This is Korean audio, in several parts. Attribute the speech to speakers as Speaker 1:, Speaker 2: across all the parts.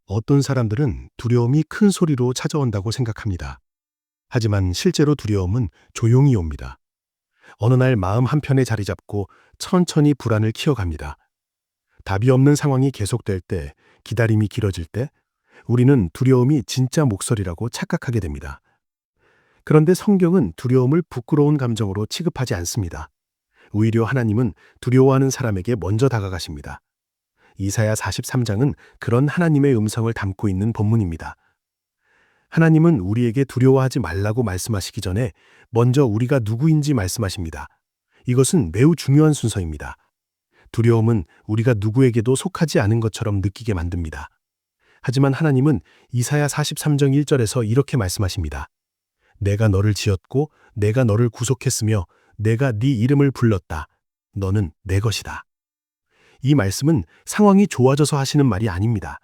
Speaker 1: 어떤 사람들은 두려움이 큰 소리로 찾아온다고 생각합니다. 하지만 실제로 두려움은 조용히 옵니다. 어느 날 마음 한편에 자리 잡고 천천히 불안을 키워갑니다. 답이 없는 상황이 계속될 때, 기다림이 길어질 때, 우리는 두려움이 진짜 목소리라고 착각하게 됩니다. 그런데 성경은 두려움을 부끄러운 감정으로 취급하지 않습니다. 오히려 하나님은 두려워하는 사람에게 먼저 다가가십니다. 이사야 43장은 그런 하나님의 음성을 담고 있는 본문입니다. 하나님은 우리에게 두려워하지 말라고 말씀하시기 전에 먼저 우리가 누구인지 말씀하십니다. 이것은 매우 중요한 순서입니다. 두려움은 우리가 누구에게도 속하지 않은 것처럼 느끼게 만듭니다. 하지만 하나님은 이사야 43장 1절에서 이렇게 말씀하십니다. 내가 너를 지었고 내가 너를 구속했으며 내가 네 이름을 불렀다. 너는 내 것이다. 이 말씀은 상황이 좋아져서 하시는 말이 아닙니다.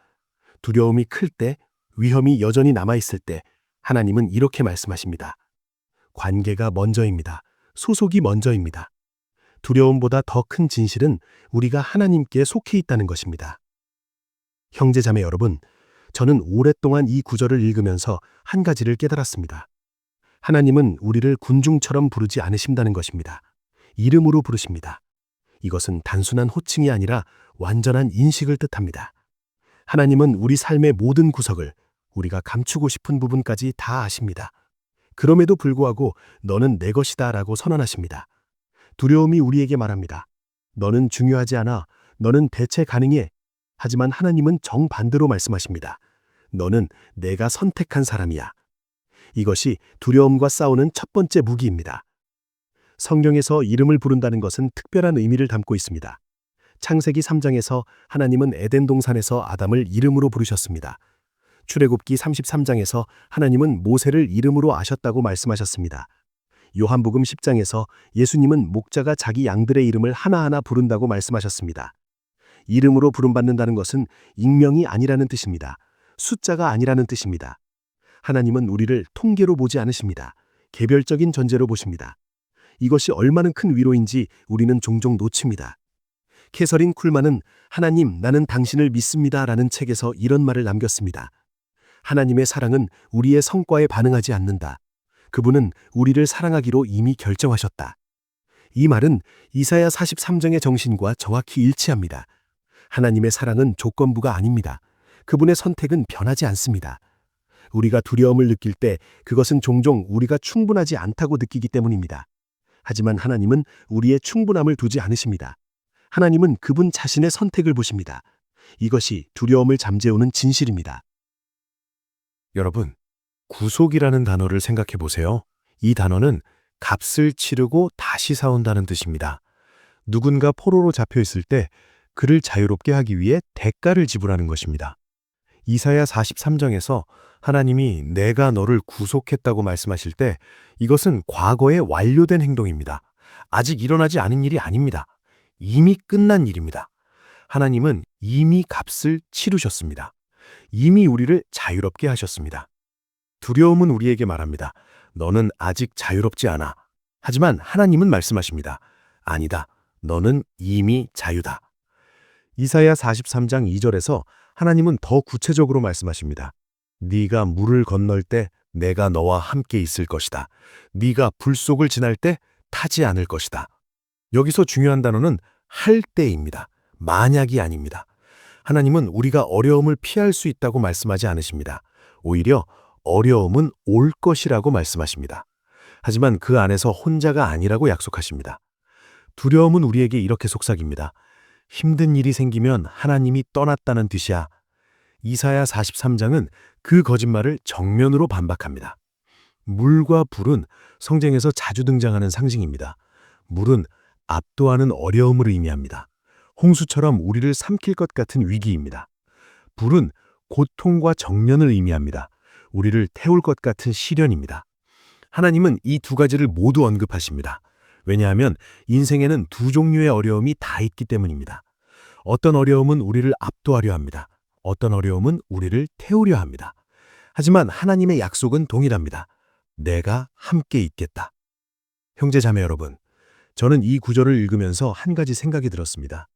Speaker 1: 두려움이 클 때, 위험이 여전히 남아있을 때 하나님은 이렇게 말씀하십니다. 관계가 먼저입니다. 소속이 먼저입니다. 두려움보다 더 큰 진실은 우리가 하나님께 속해 있다는 것입니다. 형제자매 여러분, 저는 오랫동안 이 구절을 읽으면서 한 가지를 깨달았습니다. 하나님은 우리를 군중처럼 부르지 않으신다는 것입니다. 이름으로 부르십니다. 이것은 단순한 호칭이 아니라 완전한 인식을 뜻합니다. 하나님은 우리 삶의 모든 구석을, 우리가 감추고 싶은 부분까지 다 아십니다. 그럼에도 불구하고 너는 내 것이다 라고 선언하십니다. 두려움이 우리에게 말합니다. 너는 중요하지 않아. 너는 대체 가능해. 하지만 하나님은 정반대로 말씀하십니다. 너는 내가 선택한 사람이야. 이것이 두려움과 싸우는 첫 번째 무기입니다. 성경에서 이름을 부른다는 것은 특별한 의미를 담고 있습니다. 창세기 3장에서 하나님은 에덴 동산에서 아담을 이름으로 부르셨습니다. 출애굽기 33장에서 하나님은 모세를 이름으로 아셨다고 말씀하셨습니다. 요한복음 10장에서 예수님은 목자가 자기 양들의 이름을 하나하나 부른다고 말씀하셨습니다. 이름으로 부름받는다는 것은 익명이 아니라는 뜻입니다. 숫자가 아니라는 뜻입니다. 하나님은 우리를 통계로 보지 않으십니다. 개별적인 존재로 보십니다. 이것이 얼마나 큰 위로인지 우리는 종종 놓칩니다. 캐서린 쿨만은 하나님, 나는 당신을 믿습니다 라는 책에서 이런 말을 남겼습니다. 하나님의 사랑은 우리의 성과에 반응하지 않는다. 그분은 우리를 사랑하기로 이미 결정하셨다. 이 말은 이사야 43장의 정신과 정확히 일치합니다. 하나님의 사랑은 조건부가 아닙니다. 그분의 선택은 변하지 않습니다. 우리가 두려움을 느낄 때 그것은 종종 우리가 충분하지 않다고 느끼기 때문입니다. 하지만 하나님은 우리의 충분함을 두지 않으십니다. 하나님은 그분 자신의 선택을 보십니다. 이것이 두려움을 잠재우는 진실입니다. 여러분, 구속이라는 단어를 생각해 보세요. 이 단어는 값을 치르고 다시 사온다는 뜻입니다. 누군가 포로로 잡혀 있을 때 그를 자유롭게 하기 위해 대가를 지불하는 것입니다. 이사야 43장에서 하나님이 내가 너를 구속했다고 말씀하실 때 이것은 과거에 완료된 행동입니다. 아직 일어나지 않은 일이 아닙니다. 이미 끝난 일입니다. 하나님은 이미 값을 치르셨습니다. 이미 우리를 자유롭게 하셨습니다. 두려움은 우리에게 말합니다. 너는 아직 자유롭지 않아. 하지만 하나님은 말씀하십니다. 아니다. 너는 이미 자유다. 이사야 43장 2절에서 하나님은 더 구체적으로 말씀하십니다. 네가 물을 건널 때 내가 너와 함께 있을 것이다. 네가 불 속을 지날 때 타지 않을 것이다. 여기서 중요한 단어는 할 때입니다. 만약이 아닙니다. 하나님은 우리가 어려움을 피할 수 있다고 말씀하지 않으십니다. 오히려 어려움은 올 것이라고 말씀하십니다. 하지만 그 안에서 혼자가 아니라고 약속하십니다. 두려움은 우리에게 이렇게 속삭입니다. 힘든 일이 생기면 하나님이 떠났다는 뜻이야. 이사야 43장은 그 거짓말을 정면으로 반박합니다. 물과 불은 성경에서 자주 등장하는 상징입니다. 물은 압도하는 어려움을 의미합니다. 홍수처럼 우리를 삼킬 것 같은 위기입니다. 불은 고통과 정련을 의미합니다. 우리를 태울 것 같은 시련입니다. 하나님은 이 두 가지를 모두 언급하십니다. 왜냐하면 인생에는 두 종류의 어려움이 다 있기 때문입니다. 어떤 어려움은 우리를 압도하려 합니다. 어떤 어려움은 우리를 태우려 합니다. 하지만 하나님의 약속은 동일합니다. 내가 함께 있겠다. 형제자매 여러분, 저는 이 구절을 읽으면서 한 가지 생각이 들었습니다.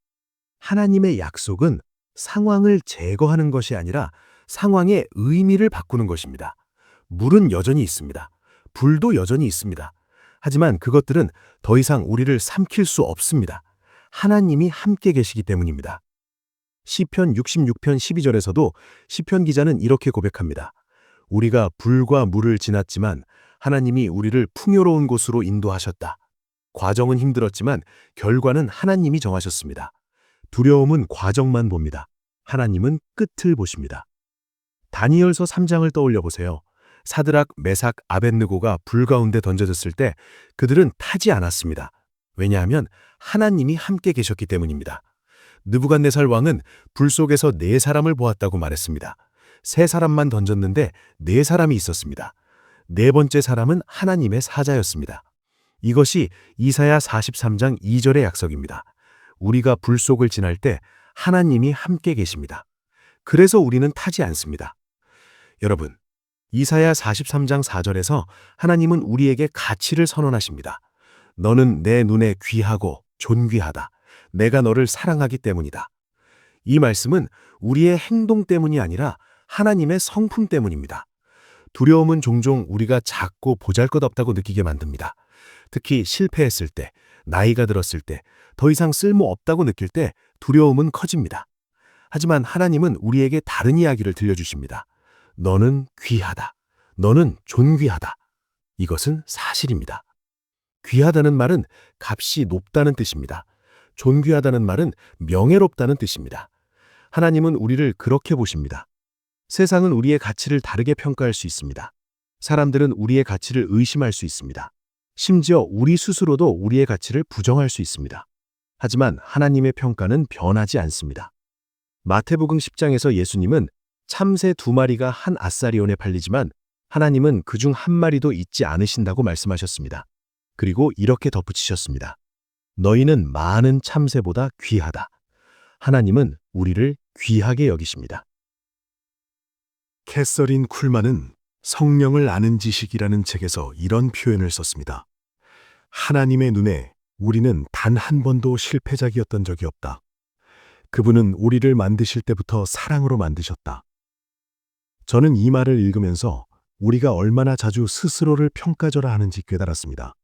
Speaker 1: 하나님의 약속은 상황을 제거하는 것이 아니라
Speaker 2: 상황의 의미를 바꾸는 것입니다. 물은 여전히 있습니다. 불도 여전히 있습니다. 하지만 그것들은 더 이상 우리를 삼킬 수 없습니다. 하나님이 함께 계시기 때문입니다. 시편 66편 12절에서도 시편 기자는 이렇게 고백합니다. 우리가 불과 물을 지났지만 하나님이 우리를 풍요로운 곳으로 인도하셨다. 과정은 힘들었지만 결과는 하나님이 정하셨습니다. 두려움은 과정만 봅니다. 하나님은 끝을 보십니다. 다니엘서 3장을 떠올려 보세요. 사드락, 메삭, 아벳느고가 불 가운데 던져졌을 때 그들은 타지 않았습니다. 왜냐하면 하나님이 함께 계셨기 때문입니다. 느부갓네살 왕은 불 속에서 4사람을 보았다고 말했습니다. 3사람만 던졌는데 4사람이 있었습니다. 4번째 사람은 하나님의 사자였습니다. 이것이 이사야 43장 2절의 약속입니다. 우리가 불 속을 지날 때 하나님이 함께 계십니다. 그래서 우리는 타지 않습니다. 여러분, 이사야 43장 4절에서 하나님은 우리에게 가치를 선언하십니다. 너는 내 눈에 귀하고 존귀하다. 내가 너를 사랑하기 때문이다. 이 말씀은 우리의 행동 때문이 아니라 하나님의 성품 때문입니다. 두려움은 종종 우리가 작고 보잘것없다고 느끼게 만듭니다. 특히 실패했을 때, 나이가 들었을 때, 더 이상 쓸모없다고 느낄 때 두려움은 커집니다. 하지만 하나님은 우리에게 다른 이야기를 들려주십니다. 너는 귀하다. 너는 존귀하다. 이것은 사실입니다. 귀하다는 말은 값이 높다는 뜻입니다. 존귀하다는 말은 명예롭다는 뜻입니다. 하나님은 우리를 그렇게 보십니다. 세상은 우리의 가치를 다르게 평가할 수 있습니다. 사람들은 우리의 가치를 의심할 수 있습니다. 심지어 우리 스스로도 우리의 가치를 부정할 수 있습니다. 하지만 하나님의 평가는 변하지 않습니다. 마태복음 10장에서 예수님은 참새 2마리가 한 아사리온에 팔리지만 하나님은 그중 1마리도 잊지 않으신다고 말씀하셨습니다. 그리고 이렇게 덧붙이셨습니다. 너희는 많은 참새보다 귀하다. 하나님은 우리를 귀하게 여기십니다.
Speaker 1: 캐서린 쿨만은 성령을 아는 지식이라는 책에서 이런 표현을 썼습니다. 하나님의 눈에 우리는 단 한 번도 실패작이었던 적이 없다. 그분은 우리를 만드실 때부터 사랑으로 만드셨다. 저는 이 말을 읽으면서 우리가 얼마나 자주 스스로를 평가절하 하는지 깨달았습니다.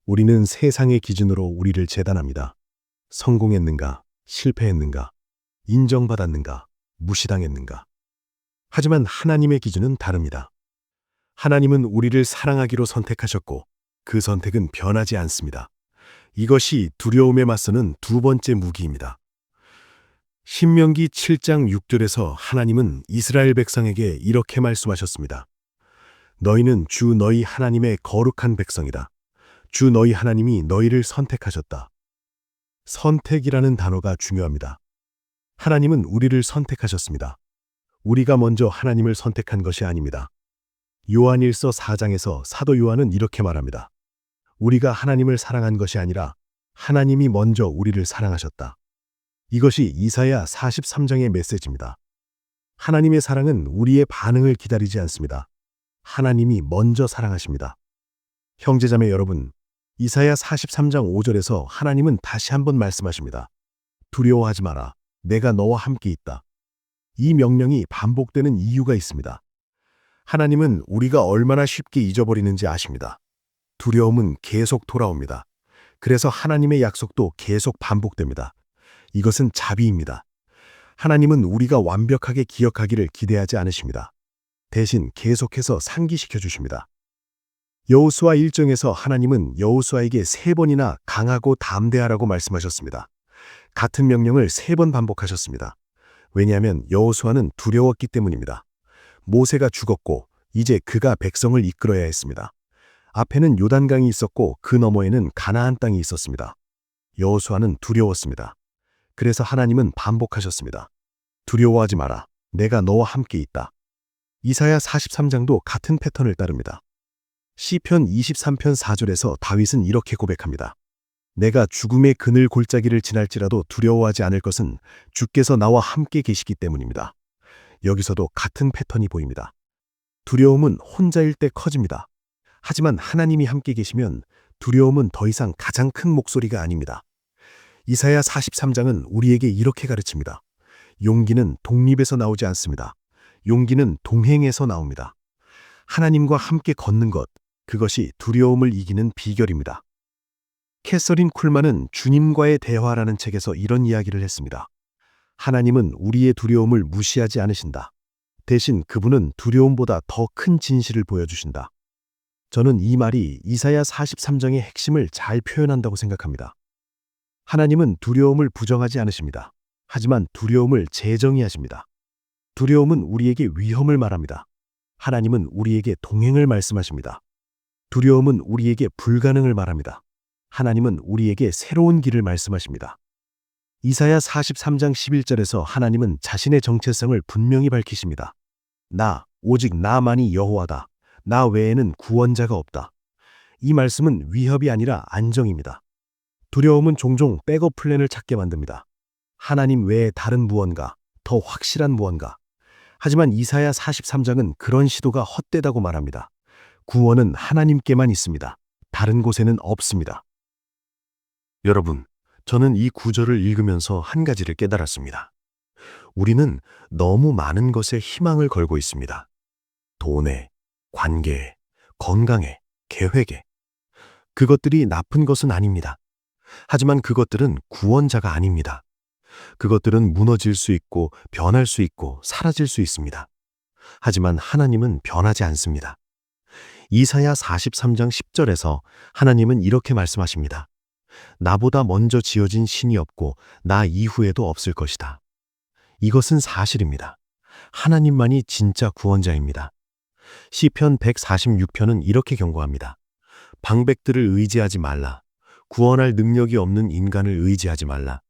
Speaker 1: 우리는 세상의 기준으로 우리를 재단합니다. 성공했는가, 실패했는가, 인정받았는가, 무시당했는가. 하지만 하나님의 기준은 다릅니다. 하나님은 우리를 사랑하기로 선택하셨고 그 선택은 변하지 않습니다. 이것이 두려움에 맞서는 2번째 무기입니다. 신명기 7장 6절에서 하나님은 이스라엘 백성에게 이렇게 말씀하셨습니다. 너희는 주 너희 하나님의 거룩한 백성이다. 주 너희 하나님이 너희를 선택하셨다. 선택이라는 단어가 중요합니다. 하나님은 우리를 선택하셨습니다. 우리가 먼저 하나님을 선택한 것이 아닙니다. 요한일서 4장에서 사도 요한은 이렇게 말합니다. 우리가 하나님을 사랑한 것이 아니라 하나님이 먼저 우리를 사랑하셨다. 이것이 이사야 43장의 메시지입니다. 하나님의 사랑은 우리의 반응을 기다리지 않습니다. 하나님이 먼저 사랑하십니다. 형제자매 여러분, 이사야 43장 5절에서 하나님은 다시 한번 말씀하십니다. 두려워하지 마라. 내가 너와 함께 있다. 이 명령이 반복되는 이유가 있습니다. 하나님은 우리가 얼마나 쉽게 잊어버리는지 아십니다. 두려움은 계속 돌아옵니다. 그래서 하나님의 약속도 계속 반복됩니다. 이것은 자비입니다. 하나님은 우리가 완벽하게 기억하기를 기대하지 않으십니다. 대신 계속해서 상기시켜 주십니다. 여호수아 1장에서 하나님은 여호수아에게 3번이나 강하고 담대하라고 말씀하셨습니다. 같은 명령을 3번 반복하셨습니다. 왜냐하면 여호수아는 두려웠기 때문입니다. 모세가 죽었고 이제 그가 백성을 이끌어야 했습니다. 앞에는 요단강이 있었고 그 너머에는 가나안 땅이 있었습니다. 여호수아는 두려웠습니다. 그래서 하나님은 반복하셨습니다. 두려워하지 마라. 내가 너와 함께 있다. 이사야 43장도 같은 패턴을 따릅니다. 시편 23편 4절에서 다윗은 이렇게 고백합니다. 내가 죽음의 그늘 골짜기를 지날지라도 두려워하지 않을 것은 주께서 나와 함께 계시기 때문입니다. 여기서도 같은 패턴이 보입니다. 두려움은 혼자일 때 커집니다. 하지만 하나님이 함께 계시면 두려움은 더 이상 가장 큰 목소리가 아닙니다. 이사야 43장은 우리에게 이렇게 가르칩니다. 용기는 독립에서 나오지 않습니다. 용기는 동행에서 나옵니다. 하나님과 함께 걷는 것, 그것이 두려움을 이기는 비결입니다. 캐서린 쿨만은 주님과의 대화라는 책에서 이런 이야기를 했습니다. 하나님은 우리의 두려움을 무시하지 않으신다. 대신 그분은 두려움보다 더 큰 진실을 보여주신다. 저는 이 말이 이사야 43장의 핵심을 잘 표현한다고 생각합니다. 하나님은 두려움을 부정하지 않으십니다. 하지만 두려움을 재정의하십니다. 두려움은 우리에게 위험을 말합니다. 하나님은 우리에게 동행을 말씀하십니다. 두려움은 우리에게 불가능을 말합니다. 하나님은 우리에게 새로운 길을 말씀하십니다. 이사야 43장 11절에서 하나님은 자신의 정체성을 분명히 밝히십니다. 오직 나만이 여호와다. 나 외에는 구원자가 없다. 이 말씀은 위협이 아니라 안정입니다. 두려움은 종종 백업 플랜을 찾게 만듭니다. 하나님 외에 다른 무언가, 더 확실한 무언가. 하지만 이사야 43장은 그런 시도가 헛되다고 말합니다. 구원은 하나님께만 있습니다. 다른 곳에는 없습니다. 여러분, 저는 이 구절을 읽으면서 한 가지를 깨달았습니다. 우리는 너무 많은 것에 희망을 걸고 있습니다. 돈에, 관계에, 건강에, 계획에. 그것들이 나쁜 것은 아닙니다. 하지만 그것들은 구원자가 아닙니다. 그것들은 무너질 수 있고 변할 수 있고 사라질 수 있습니다. 하지만 하나님은 변하지 않습니다. 이사야 43장 10절에서 하나님은 이렇게 말씀하십니다. 나보다 먼저 지어진 신이 없고 나 이후에도 없을 것이다. 이것은 사실입니다. 하나님만이 진짜 구원자입니다. 시편 146편은 이렇게 경고합니다. 방백들을 의지하지 말라. 구원할 능력이 없는 인간을 의지하지 말라.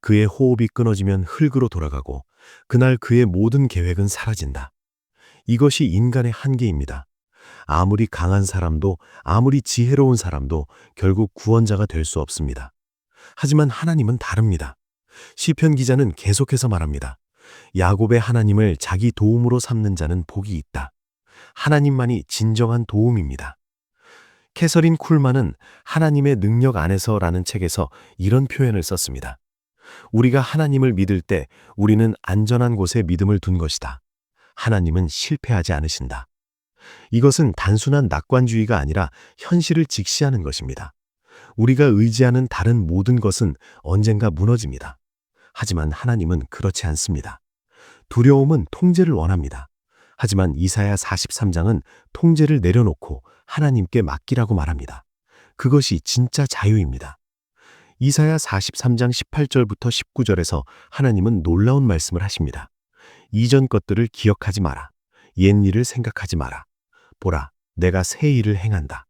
Speaker 1: 그의 호흡이 끊어지면 흙으로 돌아가고 그날 그의 모든 계획은 사라진다. 이것이 인간의 한계입니다. 아무리 강한 사람도 아무리 지혜로운 사람도 결국 구원자가 될 수 없습니다. 하지만 하나님은 다릅니다. 시편 기자는 계속해서 말합니다. 야곱의 하나님을 자기 도움으로 삼는 자는 복이 있다. 하나님만이 진정한 도움입니다. 캐서린 쿨만은 하나님의 능력 안에서라는 책에서 이런 표현을 썼습니다. 우리가 하나님을 믿을 때 우리는 안전한 곳에 믿음을 둔 것이다. 하나님은 실패하지 않으신다. 이것은 단순한 낙관주의가 아니라 현실을 직시하는 것입니다. 우리가 의지하는 다른 모든 것은 언젠가 무너집니다. 하지만 하나님은 그렇지 않습니다. 두려움은 통제를 원합니다. 하지만 이사야 43장은 통제를 내려놓고 하나님께 맡기라고 말합니다. 그것이 진짜 자유입니다. 이사야 43장 18절부터 19절에서 하나님은 놀라운 말씀을 하십니다. 이전 것들을 기억하지 마라. 옛 일을 생각하지 마라. 보라, 내가 새 일을 행한다.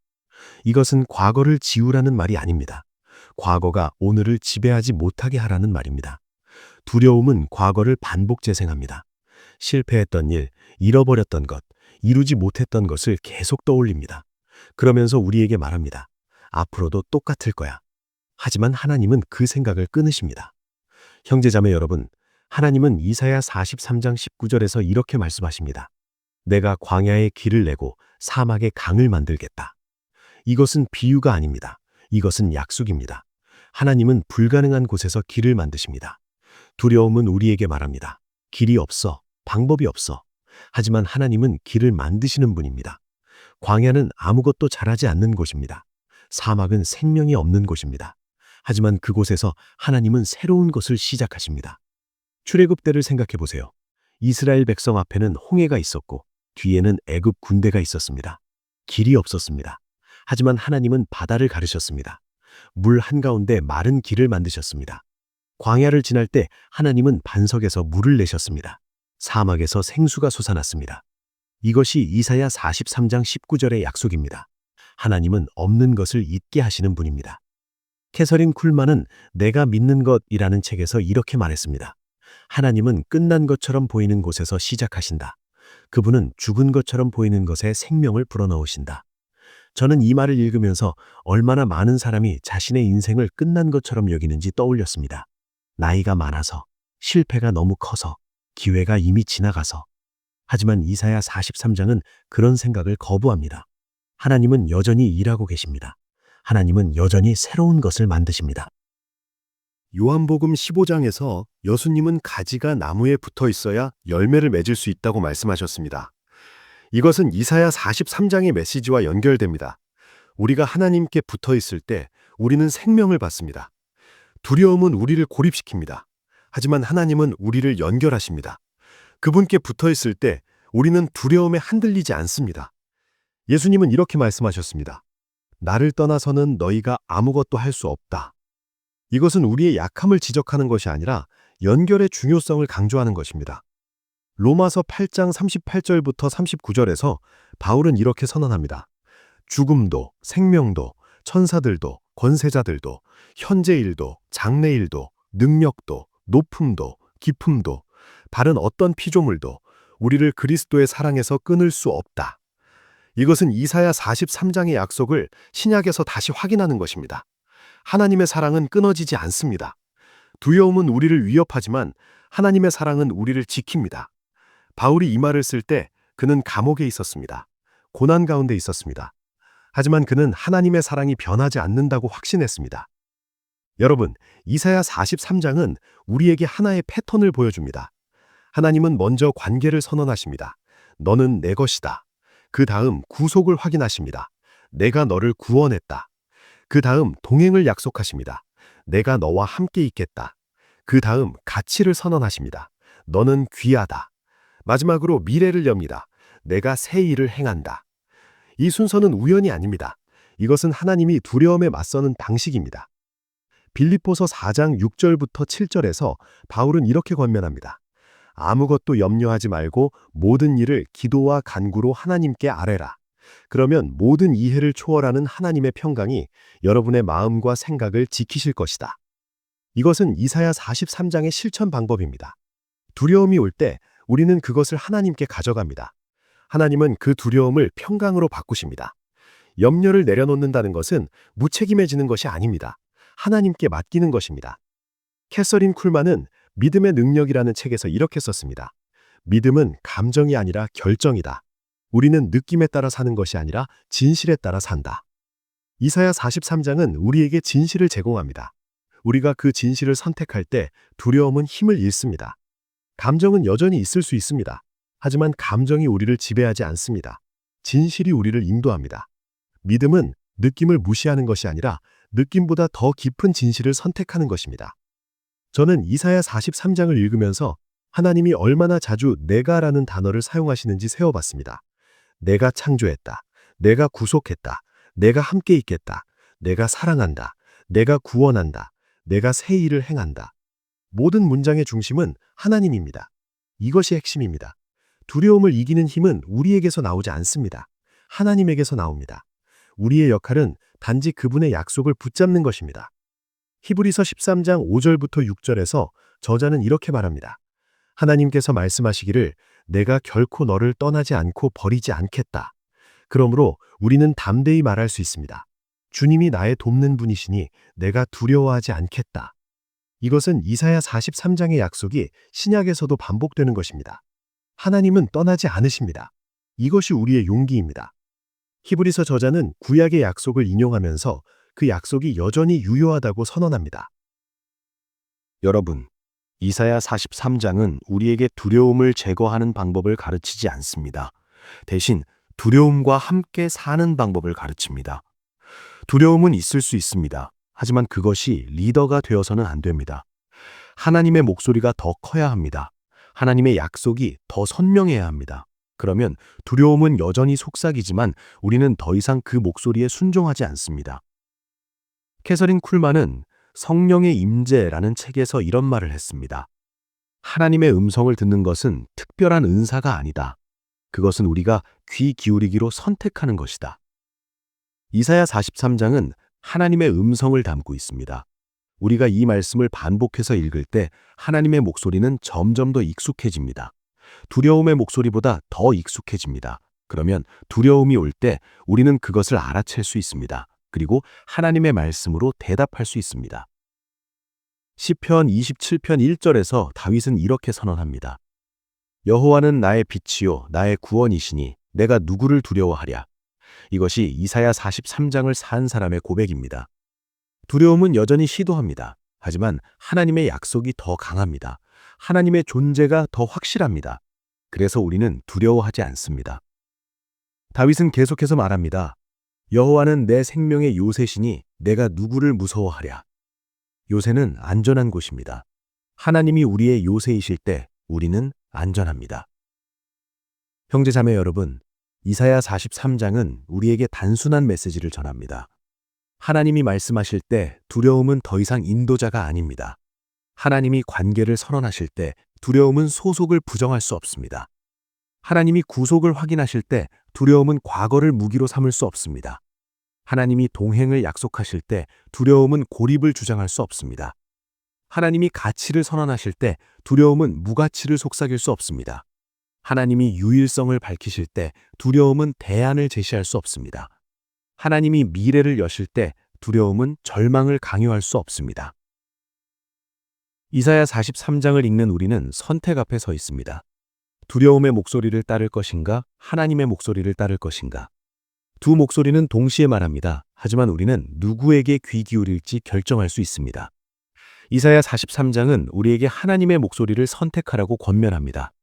Speaker 1: 이것은 과거를 지우라는 말이 아닙니다. 과거가 오늘을 지배하지 못하게 하라는 말입니다. 두려움은 과거를 반복 재생합니다. 실패했던 일, 잃어버렸던 것, 이루지 못했던 것을 계속 떠올립니다. 그러면서 우리에게 말합니다. 앞으로도 똑같을 거야. 하지만 하나님은 그 생각을 끊으십니다. 형제자매 여러분, 하나님은 이사야 43장 19절에서 이렇게 말씀하십니다. 내가 광야에 길을 내고 사막에 강을 만들겠다. 이것은 비유가 아닙니다. 이것은 약속입니다. 하나님은 불가능한 곳에서 길을 만드십니다. 두려움은 우리에게 말합니다. 길이 없어, 방법이 없어. 하지만 하나님은 길을 만드시는 분입니다. 광야는 아무것도 자라지 않는 곳입니다. 사막은 생명이 없는 곳입니다. 하지만 그곳에서 하나님은 새로운 것을 시작하십니다. 출애굽 때를 생각해 보세요. 이스라엘 백성 앞에는 홍해가 있었고 뒤에는 애굽 군대가 있었습니다. 길이 없었습니다. 하지만 하나님은 바다를 가르셨습니다. 물 한가운데 마른 길을 만드셨습니다. 광야를 지날 때 하나님은 반석에서 물을 내셨습니다. 사막에서 생수가 솟아났습니다. 이것이 이사야 43장 19절의 약속입니다. 하나님은 없는 것을 있게 하시는 분입니다. 캐서린 쿨만은 내가 믿는 것이라는 책에서 이렇게 말했습니다. 하나님은 끝난 것처럼 보이는 곳에서 시작하신다. 그분은 죽은 것처럼 보이는 것에 생명을 불어넣으신다. 저는 이 말을 읽으면서 얼마나 많은 사람이 자신의 인생을 끝난 것처럼 여기는지 떠올렸습니다. 나이가 많아서, 실패가 너무 커서, 기회가 이미 지나가서. 하지만 이사야 43장은 그런 생각을 거부합니다. 하나님은 여전히 일하고 계십니다. 하나님은 여전히 새로운 것을 만드십니다. 요한복음 15장에서 예수님은 가지가 나무에 붙어 있어야 열매를 맺을 수 있다고 말씀하셨습니다. 이것은 이사야 43장의 메시지와 연결됩니다. 우리가 하나님께 붙어 있을 때 우리는 생명을 받습니다. 두려움은 우리를 고립시킵니다. 하지만 하나님은 우리를 연결하십니다. 그분께 붙어 있을 때 우리는 두려움에 흔들리지 않습니다. 예수님은 이렇게 말씀하셨습니다. 나를 떠나서는 너희가 아무것도 할 수 없다. 이것은 우리의 약함을 지적하는 것이 아니라 연결의 중요성을 강조하는 것입니다. 로마서 8장 38절부터 39절에서 바울은 이렇게 선언합니다. 죽음도, 생명도, 천사들도, 권세자들도, 현재일도, 장래일도, 능력도, 높음도, 깊음도, 다른 어떤 피조물도 우리를 그리스도의 사랑에서 끊을 수 없다. 이것은 이사야 43장의 약속을 신약에서 다시 확인하는 것입니다. 하나님의 사랑은 끊어지지 않습니다. 두려움은 우리를 위협하지만 하나님의 사랑은 우리를 지킵니다. 바울이 이 말을 쓸 때 그는 감옥에 있었습니다. 고난 가운데 있었습니다. 하지만 그는 하나님의 사랑이 변하지 않는다고 확신했습니다. 여러분, 이사야 43장은 우리에게 하나의 패턴을 보여줍니다. 하나님은 먼저 관계를 선언하십니다. 너는 내 것이다. 그 다음 구속을 확인하십니다. 내가 너를 구원했다. 그 다음 동행을 약속하십니다. 내가 너와 함께 있겠다. 그 다음 가치를 선언하십니다. 너는 귀하다. 마지막으로 미래를 엽니다. 내가 새 일을 행한다. 이 순서는 우연이 아닙니다. 이것은 하나님이 두려움에 맞서는 방식입니다. 빌립보서 4장 6절부터 7절에서 바울은 이렇게 권면합니다. 아무것도 염려하지 말고 모든 일을 기도와 간구로 하나님께 아뢰라. 그러면 모든 이해를 초월하는 하나님의 평강이 여러분의 마음과 생각을 지키실 것이다. 이것은 이사야 43장의 실천 방법입니다. 두려움이 올 때 우리는 그것을 하나님께 가져갑니다. 하나님은 그 두려움을 평강으로 바꾸십니다. 염려를 내려놓는다는 것은 무책임해지는 것이 아닙니다. 하나님께 맡기는 것입니다. 캐서린 쿨만은 믿음의 능력이라는 책에서 이렇게 썼습니다. 믿음은 감정이 아니라 결정이다. 우리는 느낌에 따라 사는 것이 아니라 진실에 따라 산다. 이사야 43장은 우리에게 진실을 제공합니다. 우리가 그 진실을 선택할 때 두려움은 힘을 잃습니다. 감정은 여전히 있을 수 있습니다. 하지만 감정이 우리를 지배하지 않습니다. 진실이 우리를 인도합니다. 믿음은 느낌을 무시하는 것이 아니라 느낌보다 더 깊은 진실을 선택하는 것입니다. 저는 이사야 43장을 읽으면서 하나님이 얼마나 자주 내가라는 단어를 사용하시는지 세어봤습니다. 내가 창조했다. 내가 구속했다. 내가 함께 있겠다. 내가 사랑한다. 내가 구원한다. 내가 새 일을 행한다. 모든 문장의 중심은 하나님입니다. 이것이 핵심입니다. 두려움을 이기는 힘은 우리에게서 나오지 않습니다. 하나님에게서 나옵니다. 우리의 역할은 단지 그분의 약속을 붙잡는 것입니다. 히브리서 13장 5절부터 6절에서 저자는 이렇게 말합니다. 하나님께서 말씀하시기를 내가 결코 너를 떠나지 않고 버리지 않겠다. 그러므로 우리는 담대히 말할 수 있습니다. 주님이 나의 돕는 분이시니 내가 두려워하지 않겠다. 이것은 이사야 43장의 약속이 신약에서도 반복되는 것입니다. 하나님은 떠나지 않으십니다. 이것이 우리의 용기입니다. 히브리서 저자는 구약의 약속을 인용하면서 그 약속이 여전히 유효하다고 선언합니다.
Speaker 2: 여러분, 이사야 43장은 우리에게 두려움을 제거하는 방법을 가르치지 않습니다. 대신 두려움과 함께 사는 방법을 가르칩니다. 두려움은 있을 수 있습니다. 하지만 그것이 리더가 되어서는 안 됩니다. 하나님의 목소리가 더 커야 합니다. 하나님의 약속이 더 선명해야 합니다. 그러면 두려움은 여전히 속삭이지만 우리는 더 이상 그 목소리에 순종하지 않습니다. 캐서린 쿨만은 성령의 임재라는 책에서 이런 말을 했습니다. 하나님의 음성을 듣는 것은 특별한 은사가 아니다. 그것은 우리가 귀 기울이기로 선택하는 것이다. 이사야 43장은 하나님의 음성을 담고 있습니다. 우리가 이 말씀을 반복해서 읽을 때 하나님의 목소리는 점점 더 익숙해집니다. 두려움의 목소리보다 더 익숙해집니다. 그러면 두려움이 올 때 우리는 그것을 알아챌 수 있습니다. 그리고 하나님의 말씀으로 대답할 수 있습니다. 시편 27편 1절에서 다윗은 이렇게 선언합니다. 여호와는 나의 빛이요 나의 구원이시니 내가 누구를 두려워하랴. 이것이 이사야 43장을 산 사람의 고백입니다. 두려움은 여전히 시도합니다. 하지만 하나님의 약속이 더 강합니다. 하나님의 존재가 더 확실합니다. 그래서 우리는 두려워하지 않습니다. 다윗은 계속해서 말합니다. 여호와는 내 생명의 요새시니 내가 누구를 무서워하랴. 요새는 안전한 곳입니다. 하나님이 우리의 요새이실 때 우리는 안전합니다. 형제자매 여러분, 이사야 43장은 우리에게 단순한 메시지를 전합니다. 하나님이 말씀하실 때 두려움은 더 이상 인도자가 아닙니다. 하나님이 관계를 선언하실 때 두려움은 소속을 부정할 수 없습니다. 하나님이 구속을 확인하실 때 두려움은 과거를 무기로 삼을 수 없습니다. 하나님이 동행을 약속하실 때 두려움은 고립을 주장할 수 없습니다. 하나님이 가치를 선언하실 때 두려움은 무가치를 속삭일 수 없습니다. 하나님이 유일성을 밝히실 때 두려움은 대안을 제시할 수 없습니다. 하나님이 미래를 여실 때 두려움은 절망을 강요할 수 없습니다. 이사야 43장을 읽는 우리는 선택 앞에 서 있습니다. 두려움의 목소리를 따를 것인가, 하나님의 목소리를 따를 것인가. 두 목소리는 동시에 말합니다. 하지만 우리는 누구에게 귀 기울일지 결정할 수 있습니다. 이사야 43장은 우리에게 하나님의 목소리를 선택하라고 권면합니다.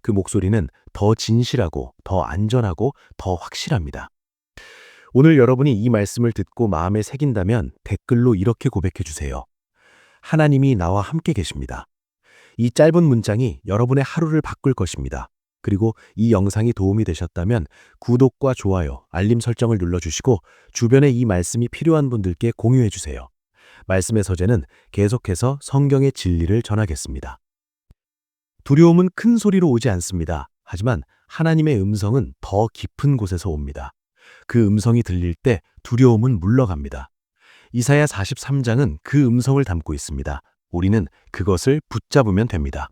Speaker 2: 그 목소리는 더 진실하고 더 안전하고 더 확실합니다. 오늘 여러분이 이 말씀을 듣고 마음에 새긴다면 댓글로 이렇게 고백해 주세요. 하나님이 나와 함께 계십니다. 이 짧은 문장이 여러분의 하루를 바꿀 것입니다. 그리고 이 영상이 도움이 되셨다면 구독과 좋아요, 알림 설정을 눌러주시고 주변에 이 말씀이 필요한 분들께 공유해 주세요. 말씀의 서재는 계속해서 성경의 진리를 전하겠습니다. 두려움은 큰 소리로 오지 않습니다. 하지만 하나님의 음성은 더 깊은 곳에서 옵니다. 그 음성이 들릴 때 두려움은 물러갑니다. 이사야 43장은 그 음성을 담고 있습니다. 우리는 그것을 붙잡으면 됩니다.